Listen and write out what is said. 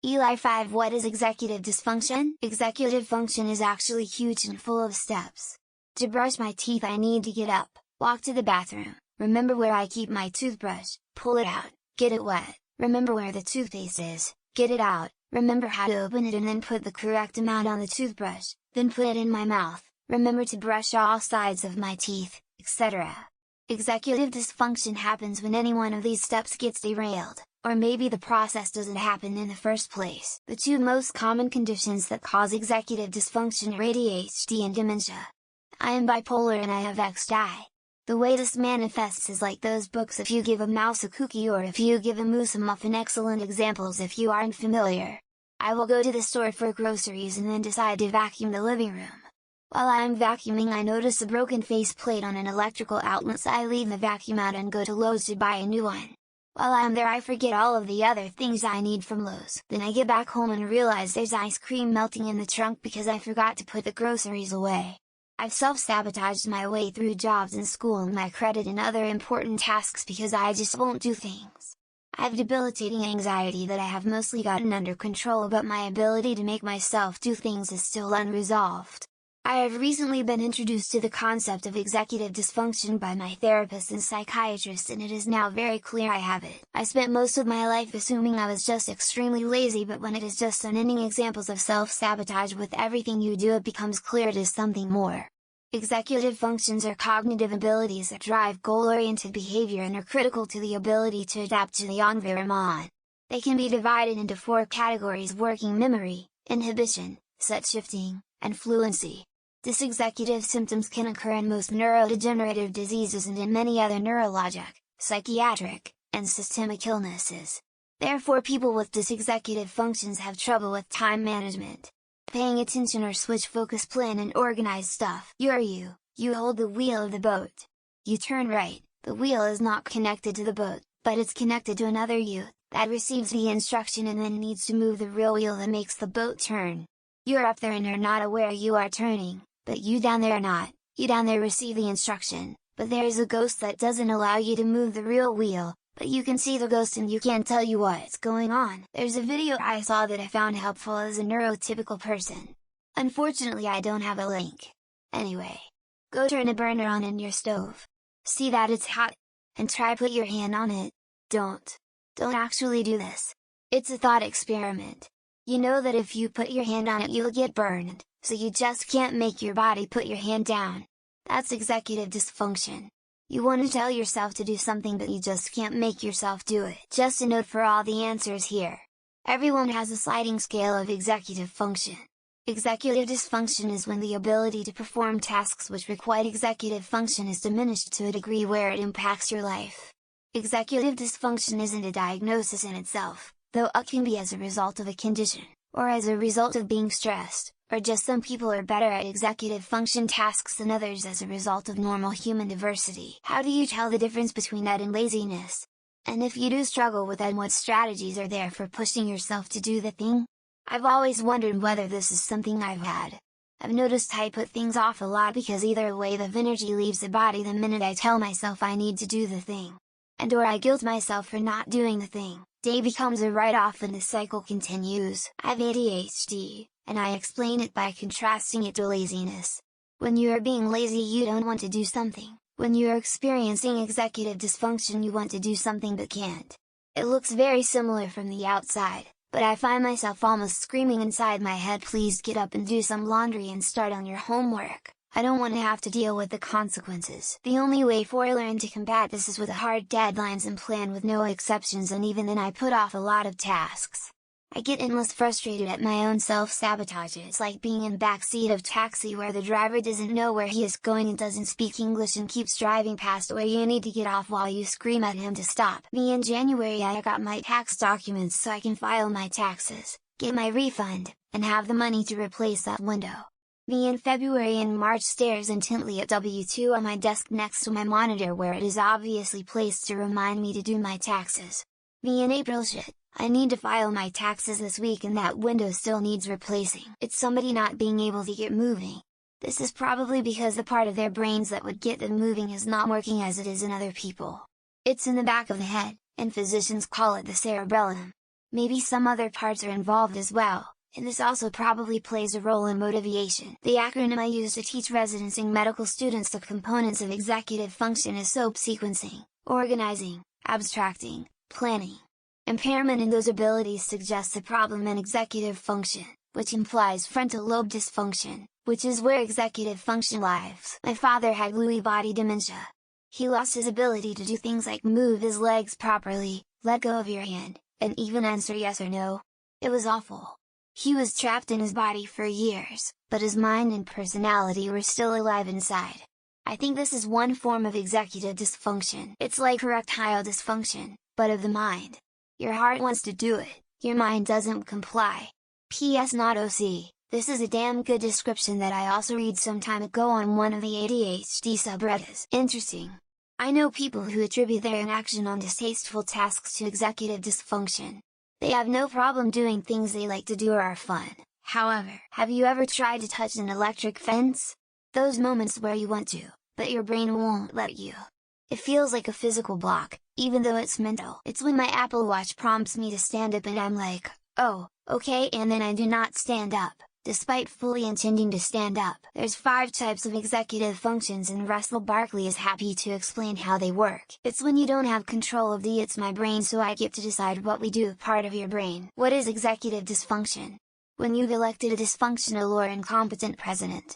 Eli5 What is executive dysfunction? Executive function is actually huge and full of steps. To brush my teeth I need to get up, walk to the bathroom, remember where I keep my toothbrush, pull it out, get it wet, remember where the toothpaste is, get it out, remember how to open it and then put the correct amount on the toothbrush, then put it in my mouth, remember to brush all sides of my teeth, etc. Executive dysfunction happens when any one of these steps gets derailed, or maybe the process doesn't happen in the first place. The two most common conditions that cause executive dysfunction are ADHD and dementia. I am bipolar and I have XI. The way this manifests is like those books If You Give a Mouse a Cookie or If You Give a Moose a Muffin, excellent examples if you aren't familiar. I will go to the store for groceries and then decide to vacuum the living room. While I am vacuuming I notice a broken faceplate on an electrical outlet, so I leave the vacuum out and go to Lowe's to buy a new one. While I am there I forget all of the other things I need from Lowe's. Then I get back home and realize there's ice cream melting in the trunk because I forgot to put the groceries away. I've self-sabotaged my way through jobs and school and my credit and other important tasks because I just won't do things. I have debilitating anxiety that I have mostly gotten under control, but my ability to make myself do things is still unresolved. I have recently been introduced to the concept of executive dysfunction by my therapist and psychiatrist, and it is now very clear I have it. I spent most of my life assuming I was just extremely lazy, but when it is just unending examples of self-sabotage with everything you do, it becomes clear it is something more. Executive functions are cognitive abilities that drive goal-oriented behavior and are critical to the ability to adapt to the environment. They can be divided into 4 categories: working memory, inhibition, set shifting, and fluency. Dysexecutive symptoms can occur in most neurodegenerative diseases and in many other neurologic, psychiatric, and systemic illnesses. Therefore, people with dysexecutive functions have trouble with time management, paying attention or switch focus, plan and organize stuff. You hold the wheel of the boat. You turn right, the wheel is not connected to the boat, but it's connected to another you, that receives the instruction and then needs to move the real wheel that makes the boat turn. You're up there and are not aware you are turning, but you down there are not. You down there receive the instruction, but there is a ghost that doesn't allow you to move the real wheel, but you can see the ghost and you can't tell you what's going on. There's a video I saw that I found helpful as a neurotypical person. Unfortunately I don't have a link. Anyway, go turn a burner on in your stove. See that it's hot, and try put your hand on it. Don't actually do this. It's a thought experiment. You know that if you put your hand on it you'll get burned, so you just can't make your body put your hand down. That's executive dysfunction. You want to tell yourself to do something but you just can't make yourself do it. Just a note for all the answers here. Everyone has a sliding scale of executive function. Executive dysfunction is when the ability to perform tasks which require executive function is diminished to a degree where it impacts your life. Executive dysfunction isn't a diagnosis in itself, though it can be as a result of a condition, or as a result of being stressed, or just some people are better at executive function tasks than others as a result of normal human diversity. How do you tell the difference between that and laziness? And if you do struggle with that, what strategies are there for pushing yourself to do the thing? I've always wondered whether this is something I've had. I've noticed I put things off a lot because either a wave of energy leaves the body the minute I tell myself I need to do the thing, and or I guilt myself for not doing the thing. Day becomes a write-off and the cycle continues. I have ADHD, and I explain it by contrasting it to laziness. When you are being lazy you don't want to do something. When you are experiencing executive dysfunction you want to do something but can't. It looks very similar from the outside, but I find myself almost screaming inside my head, please get up and do some laundry and start on your homework. I don't want to have to deal with the consequences. The only way for I learn to combat this is with hard deadlines and plan with no exceptions, and even then I put off a lot of tasks. I get endless frustrated at my own self-sabotage. It's like being in backseat of taxi where the driver doesn't know where he is going and doesn't speak English and keeps driving past where you need to get off while you scream at him to stop. Me in January I got my tax documents so I can file my taxes, get my refund, and have the money to replace that window. Me in February and March stares intently at W2 on my desk next to my monitor where it is obviously placed to remind me to do my taxes. Me in April, shit, I need to file my taxes this week and that window still needs replacing. It's somebody not being able to get moving. This is probably because the part of their brains that would get them moving is not working as it is in other people. It's in the back of the head, and physicians call it the cerebellum. Maybe some other parts are involved as well, and this also probably plays a role in motivation. The acronym I use to teach residency medical students the components of executive function is SOAP: sequencing, organizing, abstracting, planning. Impairment in those abilities suggests a problem in executive function, which implies frontal lobe dysfunction, which is where executive function lies. My father had Lewy body dementia. He lost his ability to do things like move his legs properly, let go of your hand, and even answer yes or no. It was awful. He was trapped in his body for years, but his mind and personality were still alive inside. I think this is one form of executive dysfunction. It's like erectile dysfunction, but of the mind. Your heart wants to do it, your mind doesn't comply. P.S. Not OC. This is a damn good description that I also read some time ago on one of the ADHD subreddits. Interesting. I know people who attribute their inaction on distasteful tasks to executive dysfunction. They have no problem doing things they like to do or are fun. However, have you ever tried to touch an electric fence? Those moments where you want to, but your brain won't let you. It feels like a physical block, even though it's mental. It's when my Apple Watch prompts me to stand up and I'm like, oh, okay, and then I do not stand up, despite fully intending to stand up. There's 5 types of executive functions and Russell Barkley is happy to explain how they work. It's when you don't have control of the "it's my brain so I get to decide what we do" part of your brain. What is executive dysfunction? When you've elected a dysfunctional or incompetent president.